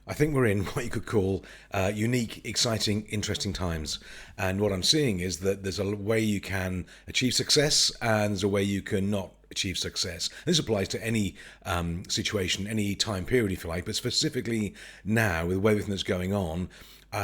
I think we're in what you could call unique, exciting, interesting times. And what I'm seeing is that there's a way you can achieve success and there's a way you can not achieve success. This applies to any situation, any time period, if you like, but specifically now with everything that's going on.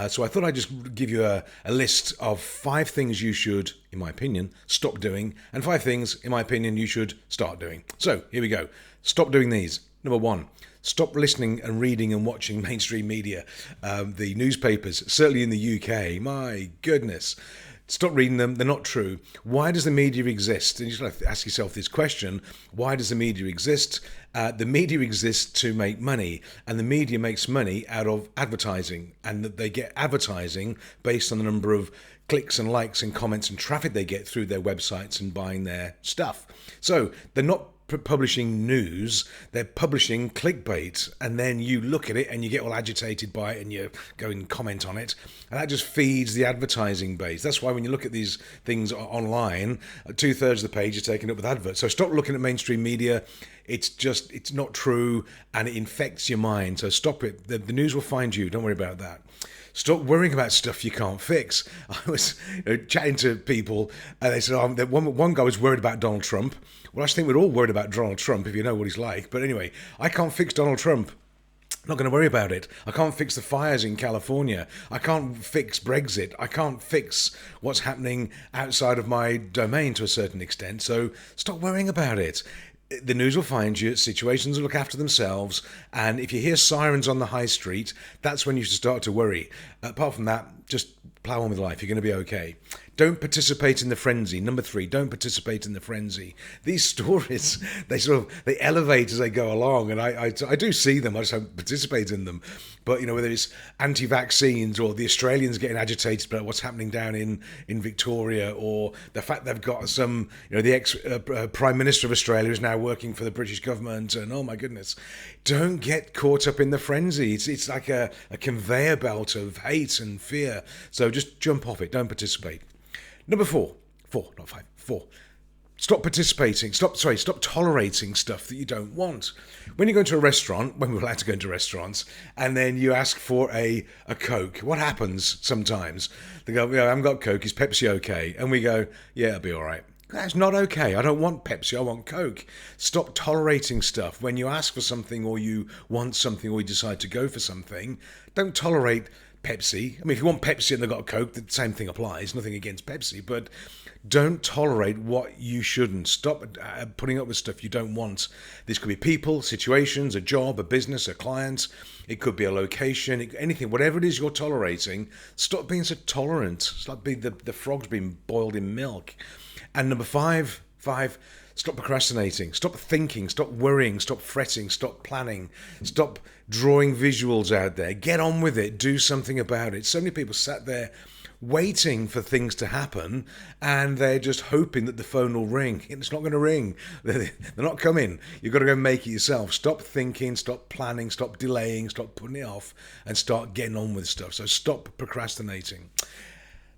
So I thought I'd just give you a list of 5 things you should, in my opinion, stop doing, and 5 things, in my opinion, you should start doing. So here we go. Stop doing these. Number 1, stop listening and reading and watching mainstream media. The newspapers, certainly in the UK, my goodness. Stop reading them, they're not true. Why does the media exist? And you just have to ask yourself this question: why does the media exist? The media exists to make money, and the media makes money out of advertising, and that they get advertising based on the number of clicks and likes and comments and traffic they get through their websites and buying their stuff. So they're not publishing news, they're publishing clickbait, and then you look at it and you get all agitated by it and you go and comment on it, and that just feeds the advertising base. That's why when you look at these things online, 2/3 of the page is taken up with adverts. So stop looking at mainstream media. It's not true, and it infects your mind. So stop it. The news will find you. Don't worry about that. Stop worrying about stuff you can't fix. I was chatting to people, and they said, one guy was worried about Donald Trump. Well, I just think we're all worried about Donald Trump, if you know what he's like. But anyway, I can't fix Donald Trump. I'm not going to worry about it. I can't fix the fires in California. I can't fix Brexit. I can't fix what's happening outside of my domain to a certain extent. So stop worrying about it. The news will find you, situations will look after themselves, and if you hear sirens on the high street, that's when you should start to worry. Apart from that, just plough on with life, you're going to be okay. Don't participate in the frenzy. Number 3, don't participate in the frenzy. These stories, they elevate as they go along, and I do see them, I just don't participate in them. But, whether it's anti-vaccines or the Australians getting agitated about what's happening down in Victoria, or the fact they've got some, the ex-Prime Minister of Australia is now working for the British government, and oh my goodness, don't get caught up in the frenzy. It's like a conveyor belt of hate and fear. So just jump off it, don't participate. Number 4, not 5, 4. Stop participating. Stop tolerating stuff that you don't want. When you go into a restaurant, when we're allowed to go into restaurants, and then you ask for a Coke, what happens sometimes? They go, I haven't got Coke, is Pepsi okay? And we go, yeah, it'll be all right. That's not okay. I don't want Pepsi, I want Coke. Stop tolerating stuff. When you ask for something, or you want something, or you decide to go for something, don't tolerate Pepsi. I mean, if you want Pepsi and they've got a Coke, the same thing applies. Nothing against Pepsi, but don't tolerate what you shouldn't. Stop putting up with stuff you don't want. This could be people, situations, a job, a business, a client. It could be a location, anything. Whatever it is you're tolerating, stop being so tolerant. It's like being the frog's being boiled in milk. And number 5, stop procrastinating, stop thinking, stop worrying, stop fretting, stop planning, stop drawing visuals out there. Get on with it, do something about it. So many people sat there waiting for things to happen, and they're just hoping that the phone will ring. It's not going to ring. They're not coming. You've got to go make it yourself. Stop thinking, stop planning, stop delaying, stop putting it off, and start getting on with stuff. So stop procrastinating.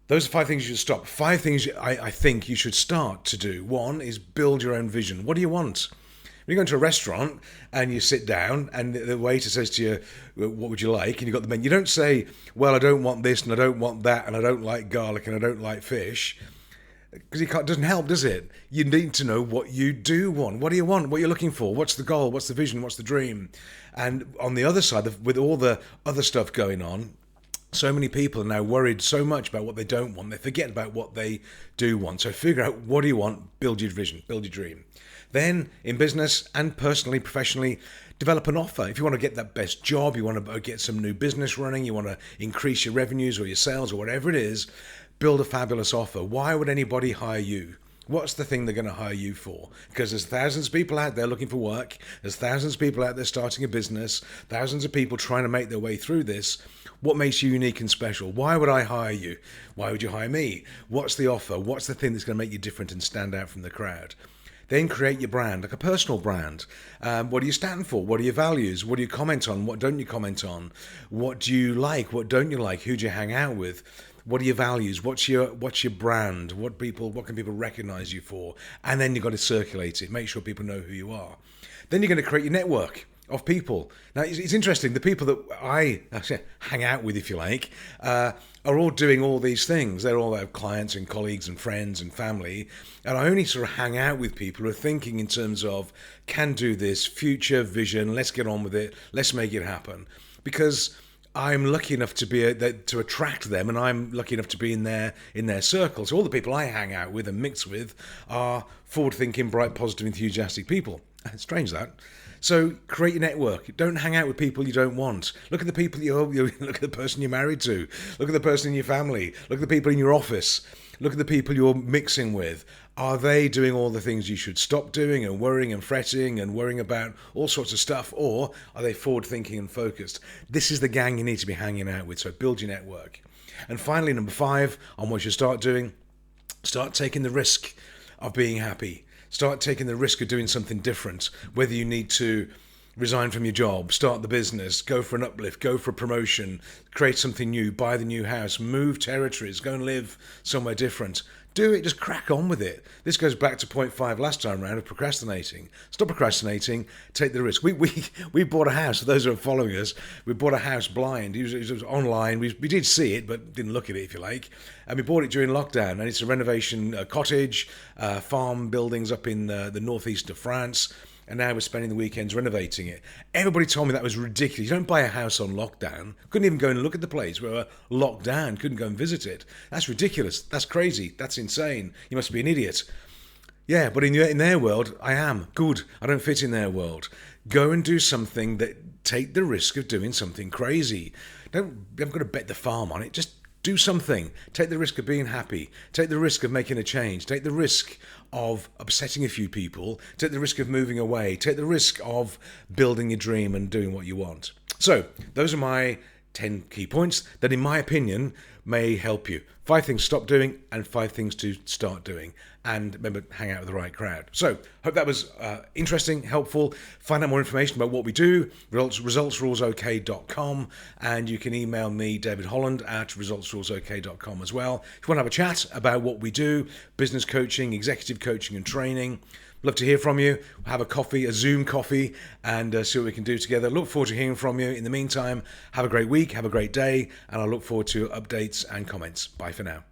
Those are 5 things you should stop. 5 things I think you should start to do. 1 is build your own vision. What do you want? When you go into a restaurant and you sit down and the waiter says to you, what would you like? And you've got the menu. You don't say, well, I don't want this and I don't want that and I don't like garlic and I don't like fish. Because it doesn't help, does it? You need to know what you do want. What do you want? What you're looking for? What's the goal? What's the vision? What's the dream? And on the other side, with all the other stuff going on, so many people are now worried so much about what they don't want, they forget about what they do want. So figure out, what do you want? Build your vision, build your dream. Then, in business and personally, professionally, develop an offer. If you want to get that best job, you want to get some new business running, you want to increase your revenues or your sales or whatever it is, build a fabulous offer. Why would anybody hire you? What's the thing they're going to hire you for? Because there's thousands of people out there looking for work. There's thousands of people out there starting a business. Thousands of people trying to make their way through this. What makes you unique and special? Why would I hire you? Why would you hire me? What's the offer? What's the thing that's going to make you different and stand out from the crowd? Then create your brand, like a personal brand. What do you stand for? What are your values? What do you comment on? What don't you comment on? What do you like? What don't you like? Who do you hang out with? What are your values? What's your brand? What can people recognize you for? And then you've got to circulate it. Make sure people know who you are. Then you're going to create your network of people. Now, it's interesting. The people that I hang out with, if you like, are all doing all these things. They're all our clients and colleagues and friends and family. And I only sort of hang out with people who are thinking in terms of, can do this, future vision, let's get on with it, let's make it happen. Because I'm lucky enough to be to attract them, and I'm lucky enough to be in their circle. So all the people I hang out with and mix with are forward-thinking, bright, positive, enthusiastic people. It's strange, that. So create your network. Don't hang out with people you don't want. Look at the people you look at the person you're married to. Look at the person in your family. Look at the people in your office. Look at the people you're mixing with. Are they doing all the things you should stop doing and worrying and fretting and worrying about all sorts of stuff? Or are they forward thinking and focused? This is the gang you need to be hanging out with. So build your network. And finally, number 5 on what you start doing, start taking the risk of being happy. Start taking the risk of doing something different, whether you need to resign from your job, start the business, go for an uplift, go for a promotion, create something new, buy the new house, move territories, go and live somewhere different. Do it, just crack on with it. This goes back to point 5 last time round of procrastinating. Stop procrastinating, take the risk. We bought a house, for those who are following us, we bought a house blind. It was online, we did see it, but didn't look at it, if you like. And we bought it during lockdown, and it's a renovation cottage, farm buildings up in the northeast of France. And now we're spending the weekends renovating it. Everybody told me that was ridiculous. You don't buy a house on lockdown. Couldn't even go and look at the place. We were locked down. Couldn't go and visit it. That's ridiculous. That's crazy. That's insane. You must be an idiot. Yeah, but in their world, I am. Good. I don't fit in their world. Go and do something that take the risk of doing something crazy. You haven't got to bet the farm on it. Just do something. Take the risk of being happy. Take the risk of making a change. Take the risk of upsetting a few people. Take the risk of moving away. Take the risk of building your dream and doing what you want. So those are my 10 key points that, in my opinion, may help you. 5 things to stop doing and 5 things to start doing. And remember, hang out with the right crowd. So, hope that was interesting, helpful. Find out more information about what we do, resultsrulesok.com, and you can email me, David Holland, at resultsrulesok.com as well. If you want to have a chat about what we do, business coaching, executive coaching and training, love to hear from you. Have a coffee, a Zoom coffee, and see what we can do together. Look forward to hearing from you. In the meantime, have a great week, have a great day, and I look forward to updates and comments. Bye for now.